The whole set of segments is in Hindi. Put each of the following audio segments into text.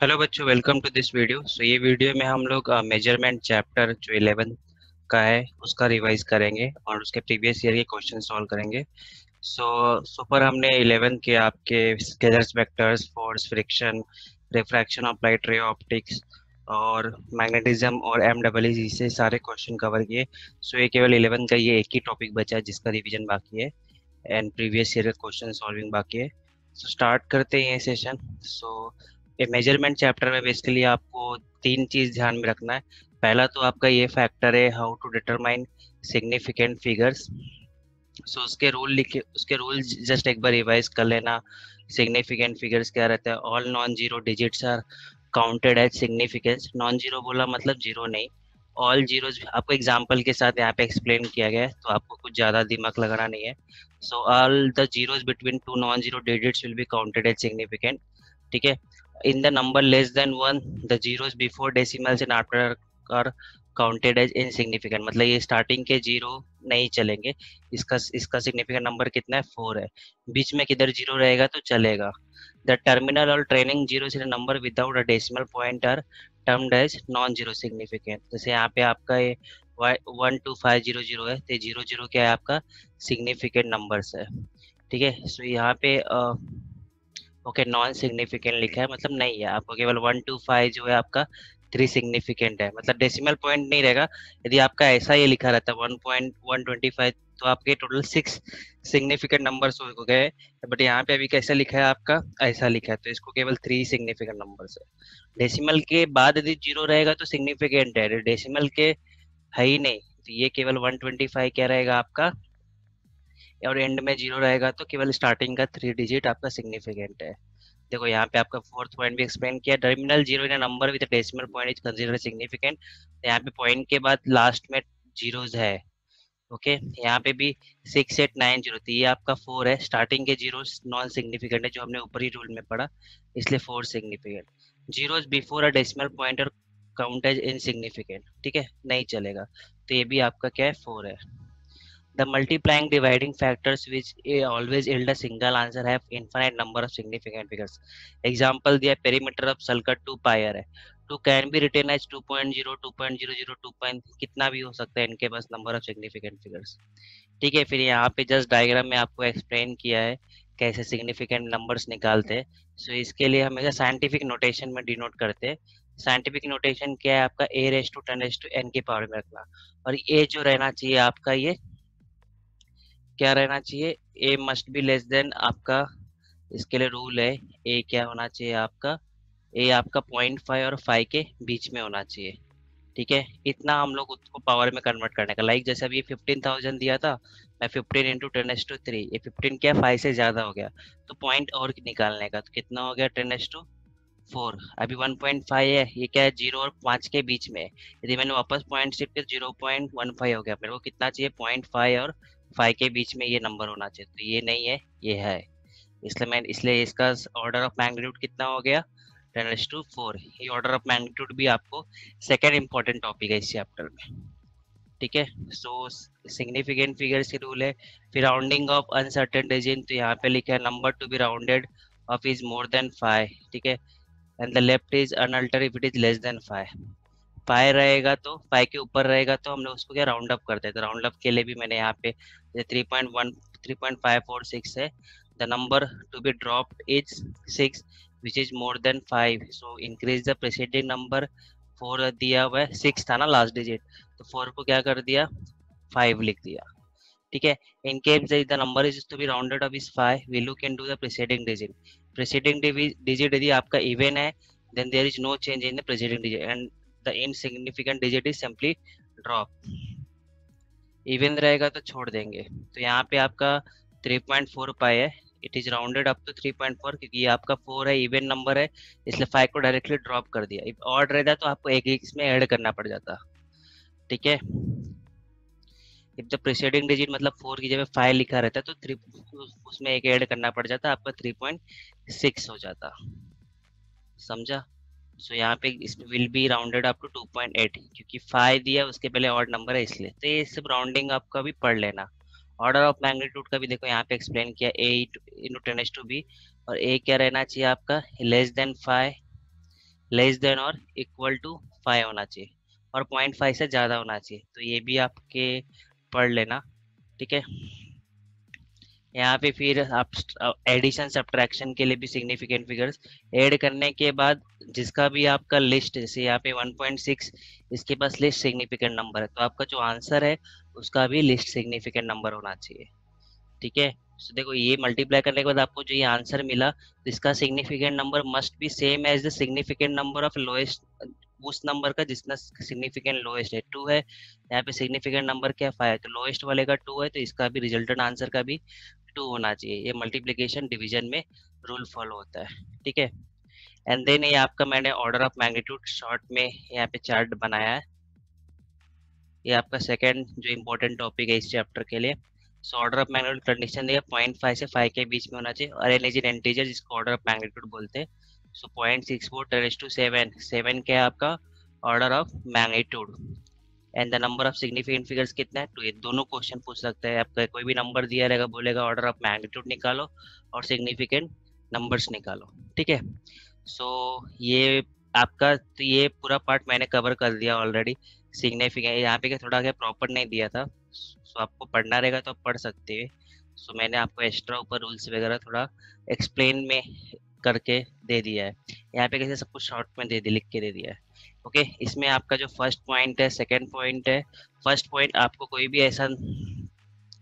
हेलो बच्चों, वेलकम टू दिस वीडियो। ये वीडियो में हम लोग मेजरमेंट चैप्टर जो 11 का है उसका रिवाइज करेंगे और उसके प्रीवियस ईयर के क्वेश्चन सॉल्व करेंगे। सुपर हमने 11 के आपके scalars, vectors, force, friction, refraction of light, ray optics और मैग्नेटिज्म और एम डबल से सारे क्वेश्चन कवर किए। ये केवल 11 का ये एक ही टॉपिक बचा है जिसका रिवीजन बाकी है एंड प्रीवियस ईयर का क्वेश्चन सॉल्विंग बाकी है। स्टार्ट करते हैं ये सेशन। सो ये मेजरमेंट चैप्टर में बेसिकली आपको तीन चीज ध्यान में रखना है। पहला तो आपका ये फैक्टर है, how to determine significant figures. उसके रूल लिखे, उसके रूल जस्ट एक बार रिवाइज कर लेना। सिग्निफिकेंट फिगर्स क्या रहता है? All non zero digits are counted as significance. Non zero बोला मतलब जीरो नहीं, ऑल जीरोज आपको एग्जांपल के साथ यहाँ पे एक्सप्लेन किया गया है, तो आपको कुछ ज़्यादा दिमाग लगाना नहीं है। All the zeros between two non zero digits will be counted as significant. ठीक है। In the number less than one, the zeros before decimals and after are counted as insignificant. मतलब ये स्टार्टिंग के जीरो नहीं चलेंगे। इसका इसका सिग्निफिकेंट नंबर कितना है? 4 है। बीच में किधर जीरो रहेगा तो चलेगा। द टर्मिनल और training zeros in number without a decimal point are termed as non zero significant. जैसे यहाँ पे आपका ये 12500 है, तो जीरो जीरो क्या है? आपका सिग्निफिकेंट नंबर्स है। ठीक है। यहाँ पे ओके, नॉन सिग्निफिकेंट लिखा है, मतलब नहीं है। आपको केवल 125 जो है आपका 3 सिग्निफिकेंट है, मतलब डेसिमल पॉइंट नहीं रहेगा। यदि आपका ऐसा ये लिखा रहता 1.125 तो आपके टोटल 6 सिग्निफिकेंट नंबर्स हो गए। बट यहाँ पे अभी कैसा लिखा है? आपका ऐसा लिखा है, तो इसको केवल 3 सिग्निफिकेंट नंबर्स है। डेसिमल के बाद यदि जीरो रहेगा तो सिग्निफिकेंट है, डेसिमल के है ही नहीं तो ये केवल 125 क्या रहेगा आपका। और एंड में जीरो रहेगा तो केवल स्टार्टिंग का 3 डिजिट आपका सिग्निफिकेंट है। देखो यहाँ पे आपका फोर्थ पॉइंट भी एक्सप्लेन किया, terminal zero in number with decimal point is considered significant. यहाँ पे पॉइंट के बाद लास्ट में जीरोज है। ओके, यहाँ पे भी 6890 थी, ये आपका 4 है। स्टार्टिंग के जीरो नॉन सिग्निफिकेंट है, जो हमने ऊपर ही रूल में पढ़ा, इसलिए 4 significant. Zeros before a decimal point और काउंट एज इनसिग्निफिकेंट, ठीक है, नहीं चलेगा। तो ये भी आपका क्या है? 4 है। The multiplying dividing factors which always yield a single answer have infinite number of significant figures. Example दिया, perimeter of circle 2 pi r है। 2 can be written as 2.0, 2.00, 2 कितना भी हो सकता है, इनके पास number of significant figures। ठीक है। फिर यहाँ पे जस्ट डायग्राम में आपको एक्सप्लेन किया है कैसे सिग्निफिकेंट नंबर्स निकालते हैं। इसके लिए हमेशा साइंटिफिक नोटेशन में डिनोट करते हैं। साइंटिफिक नोटेशन क्या है? आपका a raise to 10 raise to n की पावर में रखना। और a जो रहना चाहिए आपका, ये क्या रहना चाहिए? ए मस्ट बी लेस देन आपका, इसके लिए रूल है, ए क्या होना चाहिए आपका? ए आपका 0.5 और 5 के बीच में होना चाहिए। ठीक है। इतना हम लोग उसको पावर में कन्वर्ट करने का, लाइक जैसे अभी 15,000 दिया था, मैं 15 इंटू 10⁻3, ये 15 क्या 5 से ज्यादा हो गया, तो पॉइंट और निकालने का, तो कितना हो गया? 10⁻4। अभी 1.5 है, ये क्या है? 0 और 5 के बीच में है। यदि मैंने वापस पॉइंट शिफ्ट किया 0.15 हो गया। मेरे को कितना चाहिए? 0.5 और 5 के बीच में ये नंबर होना चाहिए, तो ये नहीं है, ये है। इसलिए इसका ऑर्डर ऑफ मैग्नीट्यूड कितना हो गया? 10⁻4। ये ऑर्डर ऑफ मैग्नीट्यूड भी आपको सेकेंड इंपॉर्टेंट टॉपिक है इस चैप्टर में। ठीक है। सिग्निफिकेंट फिगर्स के रूल है। फिर राउंडिंग ऑफ अनसर्टेन डिजिट, तो यहाँ पे लिखा है number to be rounded off is more than 5। ठीक है। And the left is unaltered if it is less than 5। 5 रहेगा तो 5 के ऊपर रहेगा तो हम लोग उसको क्या राउंड अप करते हैं। तो राउंड अप के लिए भी मैंने यहाँ पे 3.1 3.546 है। The number to be dropped is 6 which is more than 5, so increase the presiding number. 4 दिया हुआ है, 6 था ना लास्ट डिजिट, तो 4 को क्या कर दिया? 5 लिख दिया। ठीक है। In case the number is to be rounded up is 5, we look into the preceding digit. Preceding digit यदि आपका इवन है, then there is no change in the preceding digit and the insignificant digit is simply drop। Even रहेगा तो छोड़ देंगे। तो यहाँ पे आपका 3.4 पाई है, it is rounded up to 3.4, क्योंकि ये आपका 4 है, इवन नंबर है, इसलिए 5 को डायरेक्टली ड्रॉप कर दिया। इफ ऑड रहता तो आपको एक इसमें ऐड करना पड़ जाता। ठीक है। इफ द प्रीसीडिंग डिजिट मतलब 4 की जगह 5 लिखा रहता तो 3 उसमें एक ऐड करना पड़ जाता, आपका 3.6 हो जाता। समझा? यहाँ पे इसमें will be rounded up to 2.8, क्योंकि 5 दिया उसके पहले ऑड नंबर है इसलिए। तो ये सब राउंडिंग आपका भी पढ़ लेना। ऑर्डर ऑफ मैग्नीट्यूड का भी देखो यहाँ पे एक्सप्लेन किया, ए इंटू 10 टू बी, और ए क्या रहना चाहिए आपका? लेस देन 5, लेस देन और इक्वल टू 5 होना चाहिए और 0.5 से ज़्यादा होना चाहिए। तो ये भी आपके पढ़ लेना, ठीक है। यहाँ पे फिर आप एडिशन सब्ट्रैक्शन के लिए भी सिग्निफिकेंट फिगर्स ऐड करने के बाद जिसका भी आपका लिस्ट, जैसे यहाँ पे 1.6 इसके पास लिस्ट सिग्निफिकेंट नंबर है, तो आपका जो आंसर है उसका भी लिस्ट सिग्निफिकेंट नंबर होना चाहिए, ठीक है। तो देखो ये मल्टीप्लाई करने के बाद आपको जो ये आंसर मिला, तो इसका significant number must be same as the significant number of lowest, उस नंबर का जितना सिग्निफिकेंट लोएस्ट है 2 है, यहाँ पे सिग्निफिकेंट नंबर क्या 5 है, तो लोएस्ट वाले का 2 है, तो इसका भी रिजल्टेंट आंसर का भी 2 होना चाहिए। ये मल्टीप्लिकेशन डिवीजन में रूल फॉलो होता है, ठीक है। एंड देन ये आपका मैंने ऑर्डर ऑफ मैग्नीट्यूड शॉर्ट में यहाँ पे चार्ट बनाया है। ये आपका सेकंड जो इम्पोर्टेंट टॉपिक है इस चैप्टर के लिए। So order of magnitude condition दिया 0.5 से 5 के बीच में होना चाहिए और एन इज इन इंटीजर जिसको ऑर्डर ऑफ मैग्नीट्यूड बोलते हैं। सो 0.64 10 to 7, 7 क्या है आपका order of magnitude. And the number of significant figures कितना है, तो ये दोनों क्वेश्चन पूछ सकते हैं आपका, कोई भी नंबर दिया रहेगा बोलेगा ऑर्डर ऑफ मैग्नीट्यूड निकालो और सिग्निफिकेंट नंबर्स निकालो, ठीक है। सो ये आपका, तो ये पूरा पार्ट मैंने कवर कर दिया ऑलरेडी। सिग्निफिकेंट यहाँ पे क्या थोड़ा क्या प्रॉपर नहीं दिया था, सो आपको पढ़ना रहेगा तो आप पढ़ सकते हैं। सो मैंने आपको एक्स्ट्रा ऊपर रूल्स वगैरह थोड़ा एक्सप्लेन में करके दे दिया है। यहाँ पे कैसे सब कुछ शॉर्ट में दे दिया, लिख के दे दिया है, ओके। इसमें आपका जो फर्स्ट पॉइंट है, सेकंड पॉइंट है। फर्स्ट पॉइंट आपको कोई भी ऐसा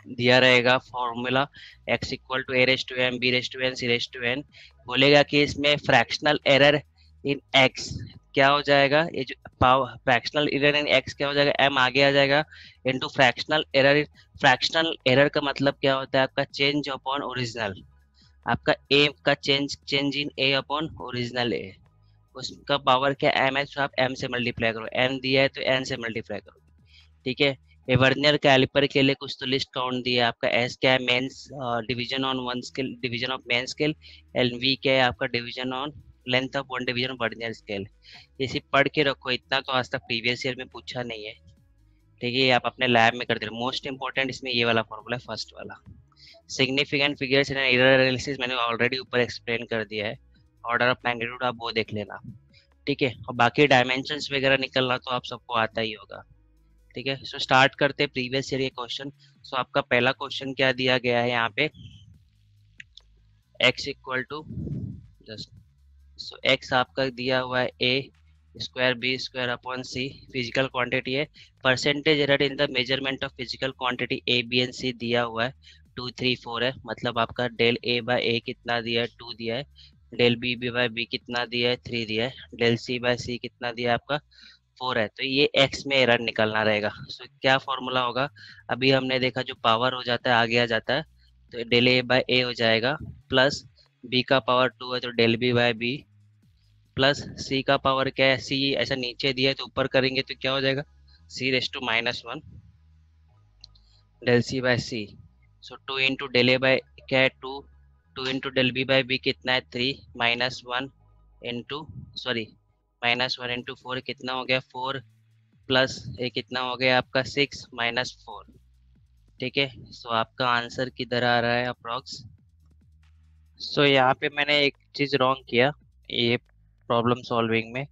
दिया रहेगा formula x equal to a raise to m b raise to n c raise to n, बोलेगा कि इसमें फ्रैक्शनल एरर इन x क्या हो जाएगा, ये जो power fractional error in x क्या हो जाएगा, m आगे आ जाएगा into fractional error. Fractional error का मतलब क्या होता है आपका चेंज अपॉन ओरिजिनल, आपका a का change in a upon original a, उसका पावर क्या m है, तो आप m से मल्टीप्लाई करो, n दिया है तो n से मल्टीप्लाई करो, ठीक है। ये वर्नियर कैलिपर के लिए कुछ तो लिस्ट काउंट दिया है आपका, एस क्या है mains division on one scale, division of main scale, L V क्या है आपका division on length of one division vernier scale. ये सिर्फ पढ़ के रखो, इतना तो आज तक प्रीवियस ईयर में पूछा नहीं है, ठीक है। ये आप अपने लैब में कर दे। मोस्ट इंपॉर्टेंट इसमें ये वाला फॉर्मूला है, फर्स्ट वाला। Significant figures in error analysis मैंने ऑलरेडी ऊपर एक्सप्लेन कर दिया है, ऑर्डर ऑफ मैग्नीट्यूड आप वो देख लेना, ठीक है। और बाकी डायमेंशंस वगैरह निकलना तो आप सबको आता ही होगा, ठीक है। सो स्टार्ट करते प्रीवियस ईयर ये क्वेश्चन। सो आपका पहला क्वेश्चन क्या दिया गया है यहाँ पे, x equal to just, so x आपका दिया हुआ है a square B square upon C, physical quantity है। Percentage error in the measurement of physical quantity A B and C दिया हुआ है 2 3 4 है, मतलब आपका डेल ए बाय ए कितना दिया है 2 दिया है, del B B by B कितना दिया है 3 दिया है, डेल सी बाय सी कितना दिया है आपका 4 है। तो ये x में एरर निकलना रहेगा। सो क्या फॉर्मूला होगा, अभी हमने देखा जो पावर हो जाता है आगे आ जाता है, तो डेल ए बाय ए हो जाएगा, प्लस b का पावर 2 है तो del B by B, plus c का पावर क्या है, c ऐसा नीचे दिया है तो ऊपर करेंगे तो क्या हो जाएगा c raise to -1 del C by C. So 2 into del A by क्या है 2, 2 into del B by B कितना है 3, -1 इंटू सॉरी -1 इंटू 4 कितना हो गया 4, प्लस ये कितना हो गया आपका 6 -4, ठीक है। सो आपका आंसर किधर आ रहा है अप्रॉक्स। सो यहाँ पे मैंने एक चीज़ रॉन्ग किया ये प्रॉब्लम सॉल्विंग में।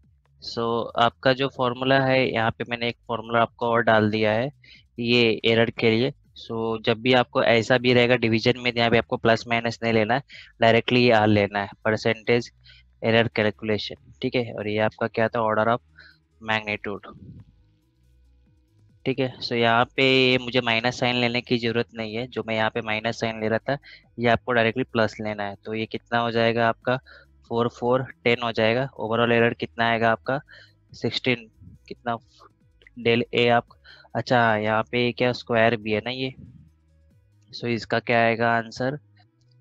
सो आपका जो फॉर्मूला है यहाँ पे मैंने एक फॉर्मूला आपको और डाल दिया है ये एरर के लिए। सो जब भी आपको ऐसा भी रहेगा डिवीजन में, यहाँ पे आपको प्लस माइनस नहीं लेना है, डायरेक्टली ये आर लेना है, परसेंटेज एरर कैलकुलेशन, ठीक है। और ये आपका क्या था ऑर्डर ऑफ मैग्नीट्यूड, ठीक है। सो यहाँ पे मुझे माइनस साइन लेने की ज़रूरत नहीं है, जो मैं यहाँ पे माइनस साइन ले रहा था ये आपको डायरेक्टली प्लस लेना है। तो ये कितना हो जाएगा आपका 4 4 10 हो जाएगा। ओवरऑल एरर कितना आएगा आपका 16, कितना डेल ए आप, अच्छा यहाँ पे क्या स्क्वायर भी है ना ये, सो इसका क्या आएगा आंसर,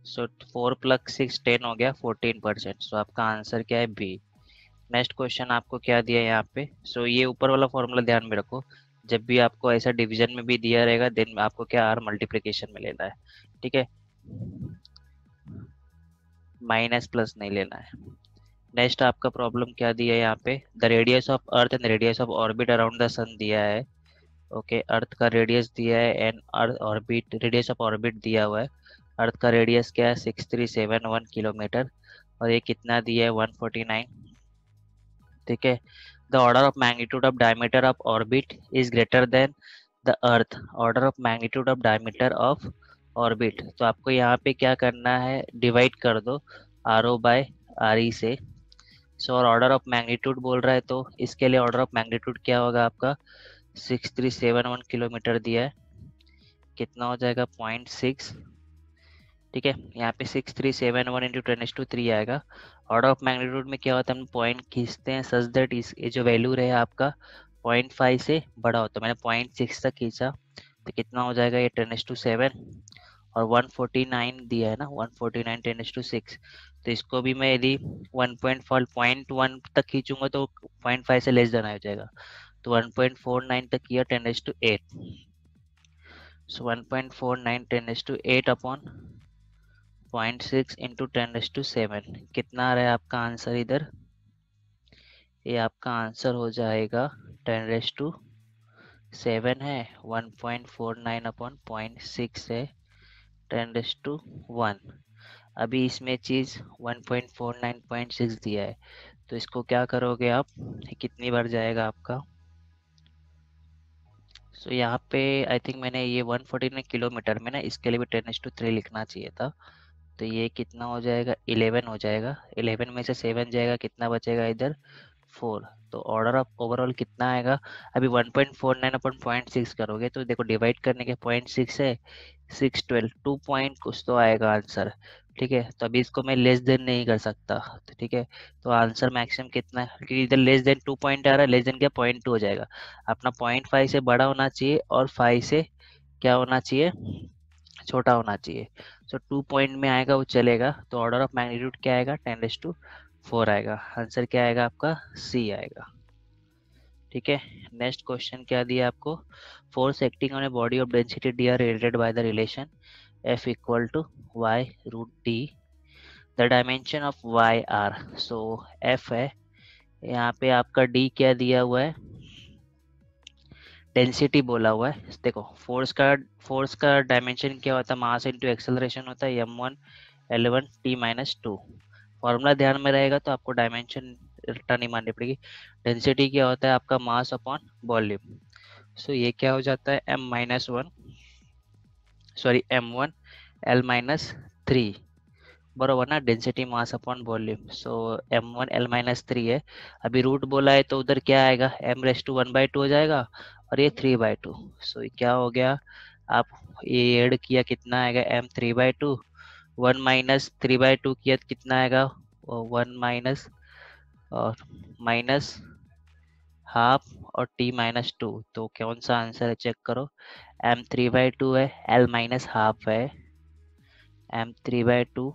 सो 4 + 6 10 हो गया 14%। सो आपका आंसर क्या है बी। नेक्स्ट क्वेश्चन आपको क्या दिया है यहाँ पे, सो ये ऊपर वाला फॉर्मूला ध्यान में रखो, जब भी आपको ऐसा डिवीजन में भी दिया रहेगा देन आपको क्या आर मल्टीप्लिकेशन में लेना है, ठीक है, माइनस प्लस नहीं लेना है। नेक्स्ट आपका प्रॉब्लम क्या दिया है यहाँ पे, the radius of Earth and radius of orbit around the sun दिया है, ओके। अर्थ का रेडियस दिया है and Earth orbit, radius of orbit दिया हुआ है, अर्थ का रेडियस क्या है 6371 किलोमीटर और ये कितना दिया है 149, ठीक है। The order of magnitude of diameter of orbit is greater than the earth, order of magnitude of diameter of orbit. तो आपको यहाँ पे क्या करना है, डिवाइड कर दो R O by R E से। सो और ऑर्डर ऑफ मैग्नीट्यूड बोल रहा है तो इसके लिए ऑर्डर ऑफ मैग्नीट्यूड क्या होगा आपका, 6371 किलोमीटर दिया है, कितना हो जाएगा 0.6। ठीक है, यहाँ पे 6371 इंटू 10⁻³ आएगा। ऑर्डर ऑफ मैग्नीट्यूड में क्या होता है, हम पॉइंट खींचते हैं सच दैट इस ये जो वैल्यू रहे आपका 0.5 से बड़ा होता है। मैंने 0.6 तक खींचा तो कितना हो जाएगा ये 10⁻7, और 149 दिया है ना, 149 10⁻6। तो इसको भी मैं यदि 1.1 तक खींचूंगा तो 0.5 से लेस देन आ जाएगा, तो 1.49 तक किया 10⁸8। सो 1.49 10⁸8 अपॉन 0.6 इंटू 10⁻7, कितना आ रहा है आपका आंसर इधर, ये आपका आंसर हो जाएगा 10⁻7 है, 1.49 अपॉन 0.6 है 10⁻1। अभी इसमें चीज 1.49.6 दिया है, तो इसको क्या करोगे आप, कितनी बार जाएगा आपका। सो यहाँ पे आई थिंक मैंने ये 149 किलोमीटर में ना इसके लिए भी 10⁻3 लिखना चाहिए था। तो ये कितना हो जाएगा, 11 हो जाएगा। 11 में से 7 जाएगा, कितना बचेगा इधर 4। तो ऑर्डर ऑफ ओवरऑल कितना आएगा, अभी 1.49 अपन 0.6 करोगे तो देखो डिवाइड करने के 0.6 है 612, 2 पॉइंट कुछ तो आएगा आंसर। ठीक है, तो अभी इसको मैं लेस देन नहीं कर सकता, तो ठीक है, तो आंसर मैक्सिमम कितना है, क्योंकि इधर लेस देन 2 पॉइंट आ रहा है, लेस देन क्या 0.2 हो जाएगा। अपना 0.5 से बड़ा होना चाहिए और 5 से क्या होना चाहिए, छोटा होना चाहिए। सो 2 पॉइंट में आएगा वो चलेगा, तो ऑर्डर ऑफ मैग्नीट्यूड क्या आएगा 10⁻4 आएगा। आंसर क्या आएगा आपका, सी आएगा। ठीक है, नेक्स्ट क्वेश्चन क्या दिया आपको, force acting on a body of density D R related by the relation F equal to Y root D, the dimension of Y R. So F है, यहाँ पे आपका डी क्या दिया हुआ है, डेंसिटी बोला हुआ है। देखो फोर्स का डायमेंशन क्या होता है, मास इनटू एक्सेलरेशन होता है m1 L1 T-2। फॉर्मूला ध्यान में रहेगा तो आपको डायमेंशन रट्टा नहीं मारनी पड़ेगी। डेंसिटी क्या होता है आपका, मास अपॉन वॉल्यूम। सो ये क्या हो जाता है m1 L-3 बरोबर ना, डेंसिटी मास अपॉन वॉल्यूम। सो m1 L-3 है। अभी रूट बोला है तो उधर क्या आएगा, m⁻1/2 हो जाएगा और ये 3/2। सो ये क्या हो गया, आप ये ऐड किया कितना आएगा m3/2, 1 माइनस 3/2 किया तो कितना आएगा, 1 माइनस और माइनस हाफ और t-2। तो कौन सा आंसर है चेक करो, m3/2 है, L-हाफ है, m3/2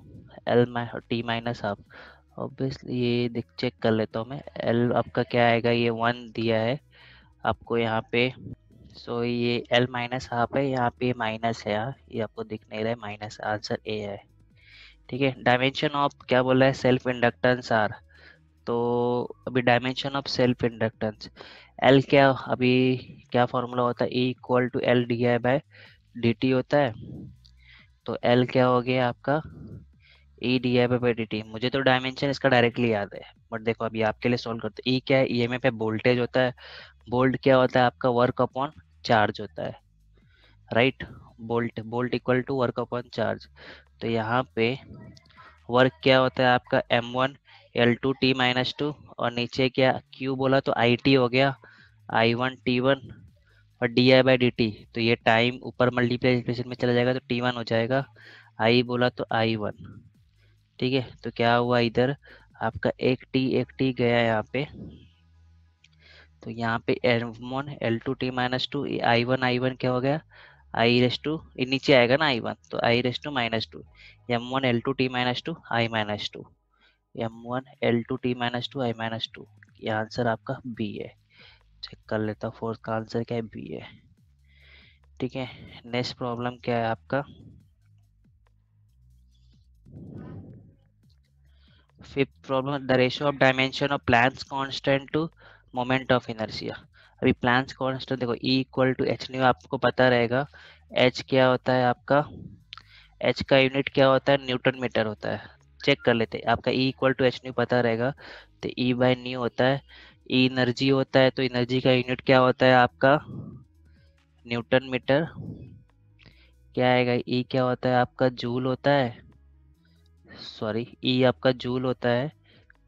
L-t-हाफ। ऑब्वियसली ये देख चेक कर लेता हूँ मैं, L आपका क्या आएगा, ये 1 दिया है आपको यहाँ पे। सो ये L-हाफ है, यहाँ पे माइनस है यार, ये आपको दिख नहीं रहा है माइनस, आंसर ए है। ठीक है, डायमेंशन ऑफ क्या बोला है, सेल्फ इंडक्टेंस आर। तो अभी dimension of self inductance L क्या, अभी क्या फॉर्मूला होता है, E equal to L D I by D T होता है। तो एल क्या हो गया आपका, E D I by D T. मुझे तो डायमेंशन इसका डायरेक्टली याद है, बट देखो अभी आपके लिए सॉल्व करते हैं। ई क्या है, ईएमएफ पे वोल्टेज होता है, वोल्ट क्या होता है आपका, वर्क अपॉन चार्ज होता है, right. Volt equal to work upon charge. तो यहाँ पे वर्क क्या होता है आपका m1 L2 T-2, और नीचे क्या Q बोला तो IT हो गया, I1 T1 और di/dt। तो ये टाइम ऊपर मल्टीप्लिकेशन में चला जाएगा तो T1 हो जाएगा, I बोला तो I1। ठीक है, तो क्या हुआ इधर आपका एक T गया यहाँ पे, तो यहाँ पे M1 L2 T-2, I1 क्या हो गया, I⁻², ये नीचे आएगा ना I1, तो I⁻², M1 L2 T-2 I-2, M1 L2 T-2 I-2। ये आंसर आपका बी है। चेक कर लेता हूँ, फोर्थ का आंसर क्या है, बी है। ठीक है, नेक्स्ट प्रॉब्लम क्या है आपका, fifth problem, the ratio of dimension of Planck's constant to moment of inertia. अभी प्लांक्स कांस्टेंट देखो E equal to H nu आपको पता रहेगा, H क्या होता है आपका, H का यूनिट क्या होता है, न्यूटन मीटर होता है। चेक कर लेते हैं। आपका E equal to H nu पता रहेगा, तो E बाय न्यू होता है। E एनर्जी होता है, तो एनर्जी का यूनिट क्या होता है आपका, न्यूटन मीटर। क्या आएगा, E क्या होता है आपका, जूल होता है, सॉरी E आपका जूल होता है,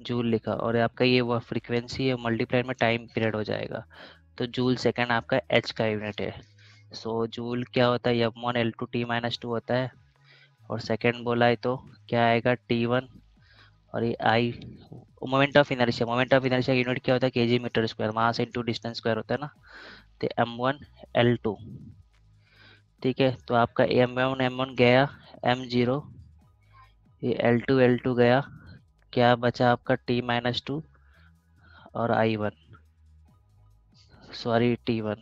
जूल लिखा, और आपका ये वो फ्रीक्वेंसी है, मल्टीप्लाई में टाइम पीरियड हो जाएगा, तो जूल सेकंड आपका एच का यूनिट है। सो जूल क्या होता है, M1 L2 T-2 होता है, और सेकंड बोला है तो क्या आएगा T1, और ये I moment of inertia unit क्या होता है, KG metre square, mass into distance square होता है ना, तो M1 L2। ठीक है, तो आपका M1 गया, M0, ये L2 गया, क्या बचा आपका T-2 और I1, sorry T1,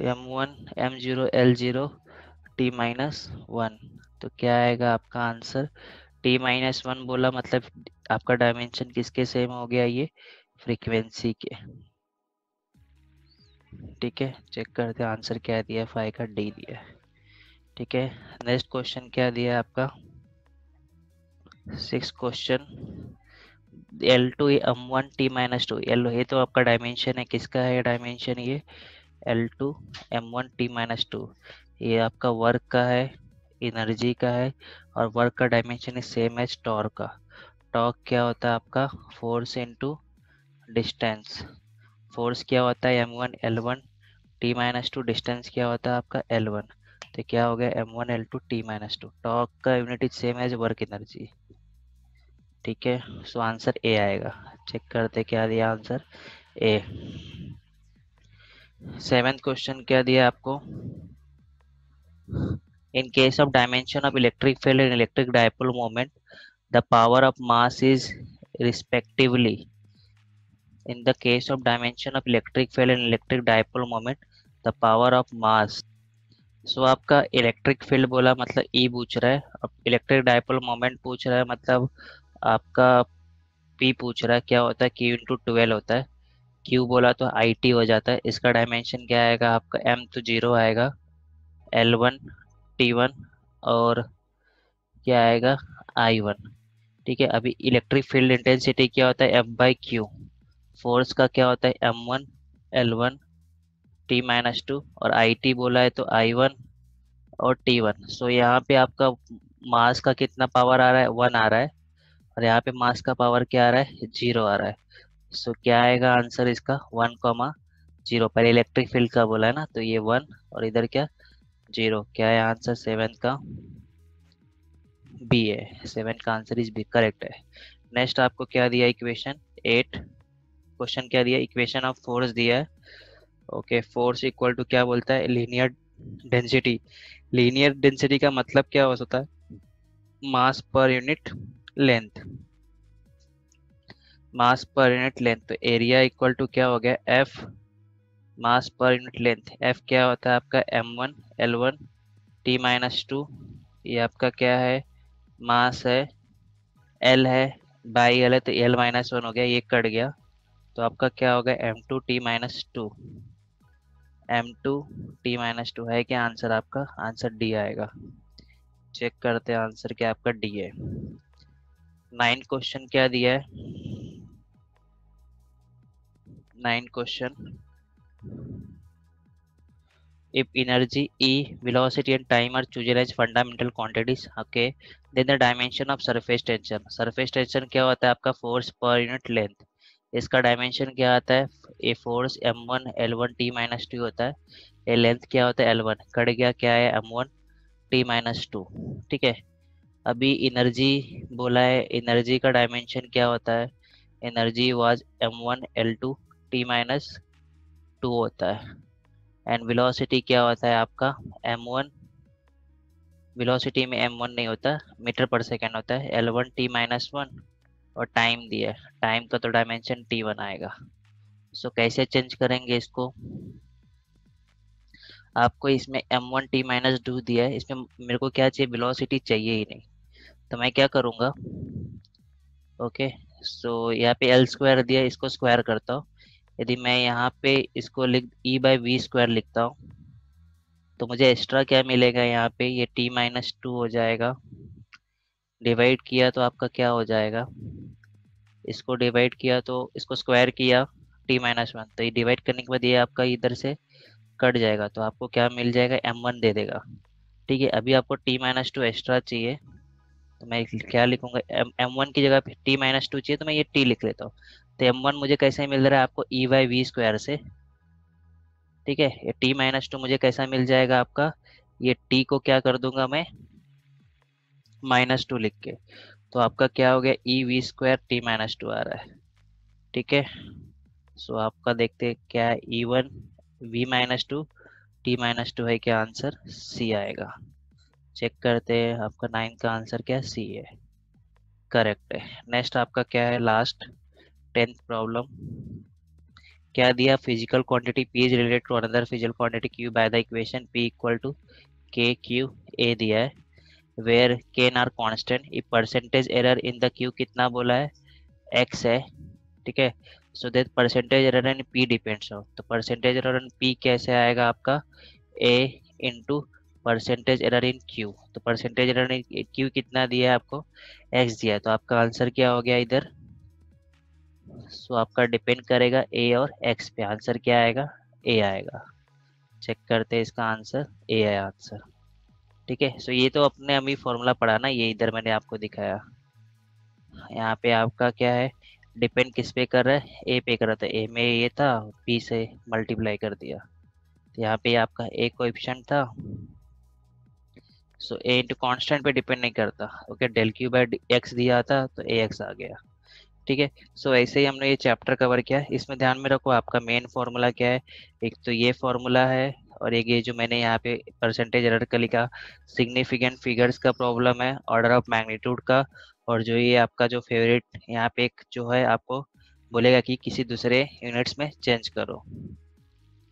M1 M0 L0 T-1, तो क्या आएगा आपका आंसर, T-1 बोला मतलब आपका डायमेंशन किसके सेम हो गया, ये फ्रीक्वेंसी के। ठीक है, चेक करते हैं आंसर क्या दिया है, 5 का डी दिया है। ठीक है, नेक्स्ट क्वेश्चन क्या दिया है आपका, 6 question, L2 M1 T-2, L ये तो आपका डायमेंशन है, किसका है डायमेंशन ये, L2 M1 T-2, ये आपका वर्क का है, एनर्जी का है, और वर्क का डायमेंशन है सेम एज टॉर्क का। टॉर्क क्या होता है आपका, फोर्स इनटू डिस्टेंस। फोर्स क्या होता है M1 L1 T-2, डिस्टेंस क्या होता है आपका L1, तो क्या हो गया M1 L2 T-2, टॉर्क का unit is same as work energy. ठीक है, सो आंसर ए आएगा। चेक करते क्या दिया आंसर, ए। 7th क्वेश्चन क्या दिया आपको, in case of dimension of electric field and electric dipole moment the power of mass is respectively, in the case of dimension of electric field and electric dipole moment the power of mass। सो आपका इलेक्ट्रिक फील्ड बोला मतलब ई पूछ रहा है, अब इलेक्ट्रिक डायपोल मोमेंट पूछ रहा है मतलब आपका पी पूछ रहा है, क्या होता है Q×12 होता है, क्यू बोला तो आई टी हो जाता है, इसका डायमेंशन क्या आएगा आपका, एम तो जीरो आएगा, L1 T1, और क्या आएगा I1। ठीक है, अभी इलेक्ट्रिक फील्ड इंटेंसिटी क्या होता है, F/Q, फोर्स का क्या होता है M1 L1 T-2, और आई टी बोला है तो I1 और T1। सो यहाँ पे आपका मास का कितना पावर आ रहा है, 1 आ रहा है, और यहाँ पे मास का पावर क्या आ रहा है, 0 आ रहा है। सो क्या आएगा आंसर इसका, 1,0। पहले इलेक्ट्रिक फील्ड का बोला है ना, तो ये 1 और इधर क्या 0, क्या है आंसर 7 का बी है, 7 का आंसर इज बी करेक्ट है। नेक्स्ट आपको क्या दिया इक्वेशन 8, क्वेश्चन क्या दिया, इक्वेशन ऑफ फोर्स दिया है। ओके, फोर्स इक्वल टू क्या बोलता है, लीनियर डेंसिटी। लीनियर डेंसिटी का मतलब क्या हो सकता है, मास पर यूनिट लेंथ, मास पर यूनिट लेंथ, तो एरिया इक्वल टू क्या हो गया एफ, मास पर यूनिट लेंथ, एफ क्या होता है आपका M1 L1 T-2, ये आपका क्या है, मास है, एल है, बाई एल है, तो L-1 हो गया, ये कट गया, तो आपका क्या होगा M2T-2, M2T-2 है क्या आंसर आपका, आंसर डी आएगा। चेक करते हैं आंसर क्या आपका डी है। 9 क्वेश्चन क्या दिया है, 9 question, if energy E, velocity and time are chosen as fundamental quantities, okay, then the dimension of surface tension, surface tension क्या होता है आपका फोर्स पर यूनिट लेंथ, इसका डायमेंशन क्या आता है, a force M1 L1 T-2 होता है, ये लेंथ क्या होता है L1, कट गया क्या है M1 T-2। ठीक है, अभी एनर्जी बोला है, एनर्जी का डायमेंशन क्या होता है, energy was M1 L2 T-2 होता है, एंड वेलोसिटी क्या होता है आपका M1, वेलोसिटी में M1 नहीं होता, मीटर पर सेकेंड होता है, L1 T-1, और टाइम दिया है, टाइम का तो डायमेंशन T1 आएगा। सो कैसे चेंज करेंगे इसको, आपको इसमें M1 T-2 दिया है, इसमें मेरे को क्या चाहिए, वेलोसिटी चाहिए ही नहीं, तो मैं क्या करूँगा, ओके, सो यहाँ पे एल स्क्वायर दिया है, इसको स्क्वायर करता हूँ, यदि मैं यहाँ पे इसको लिख E/V² लिखता हूँ, तो मुझे एक्स्ट्रा क्या मिलेगा, यहाँ पे ये T-2 हो जाएगा, डिवाइड किया तो आपका क्या हो जाएगा, इसको डिवाइड किया तो इसको स्क्वायर किया t-1, तो ये डिवाइड करने के बाद ये आपका इधर से कट जाएगा, तो आपको क्या मिल जाएगा, m1 दे देगा। ठीक है, अभी आपको t-2 एक्स्ट्रा चाहिए, तो मैं क्या लिखूंगा, m1 की जगह पे t-2 चाहिए, तो मैं ये t लिख लेता हूँ। तो m1 मुझे कैसे मिल रहा है आपको, e/v² से। ठीक है, ये t-2 मुझे कैसा मिल जाएगा आपका, ये t को क्या कर दूंगा मैं, -2 लिख के, तो आपका क्या हो गया, e/v² t-2 आ रहा है। ठीक है, सो आपका देखते हैं क्या है, e1 v-2 t-2 है, क्या आंसर सी आएगा। चेक करते हैं, आपका 9 का आंसर क्या है, सी है, करेक्ट है। नेक्स्ट आपका क्या है, लास्ट 10th प्रॉब्लम। क्या दिया, physical quantity p is related to another physical quantity q by the equation p equal to k q a दिया है, where k n are constant, E percentage error in the q कितना बोला है, x है। ठीक है, so that percentage error in p depends on, तो परसेंटेज एरर इन p कैसे आएगा आपका, a into percentage error in q, तो परसेंटेज एरर इन q कितना दिया है आपको, x दिया है, तो आपका आंसर क्या हो गया इधर, सो आपका डिपेंड करेगा a और x पे, आंसर क्या आएगा, a आएगा। चेक करते हैं इसका आंसर, ए है आंसर। ठीक है, सो ये तो अपने अभी फॉर्मूला पढ़ा ना, ये इधर मैंने आपको दिखाया। यहाँ पे आपका क्या है, डिपेंड किस पे कर रहा है, ए पे कर रहा था, ए में ये था, बी से मल्टीप्लाई कर दिया, तो यहाँ पे आपका ए कोएफिशिएंट था, सो ए इंटू कॉन्स्टेंट पे डिपेंड नहीं करता। Okay, del Q by X दिया था तो ए एक्स आ गया। ठीक है, सो ऐसे ही हमने ये चैप्टर कवर किया है। इसमें ध्यान में रखो आपका मेन फॉर्मूला क्या है, एक तो ये फॉर्मूला है, और एक ये जो मैंने यहाँ पे परसेंटेज एरर का लिखा, सिग्निफिकेंट फिगर्स का प्रॉब्लम है, ऑर्डर ऑफ मैग्नीट्यूड का, और जो ये आपका जो फेवरेट यहाँ पे एक जो है आपको बोलेगा कि किसी दूसरे यूनिट्स में चेंज करो।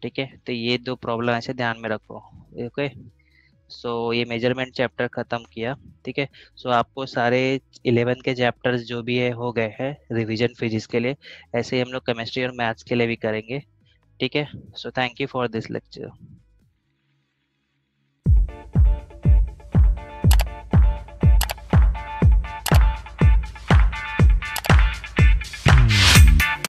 ठीक है, तो ये दो प्रॉब्लम ऐसे ध्यान में रखो। ओके, सो ये मेजरमेंट चैप्टर खत्म किया। ठीक है, सो आपको सारे 11 के चैप्टर्स जो भी है हो गए हैं रिवीजन फिजिक्स के लिए, ऐसे ही हम लोग केमिस्ट्री और मैथ्स के लिए भी करेंगे। ठीक है, so thank you for this lecture.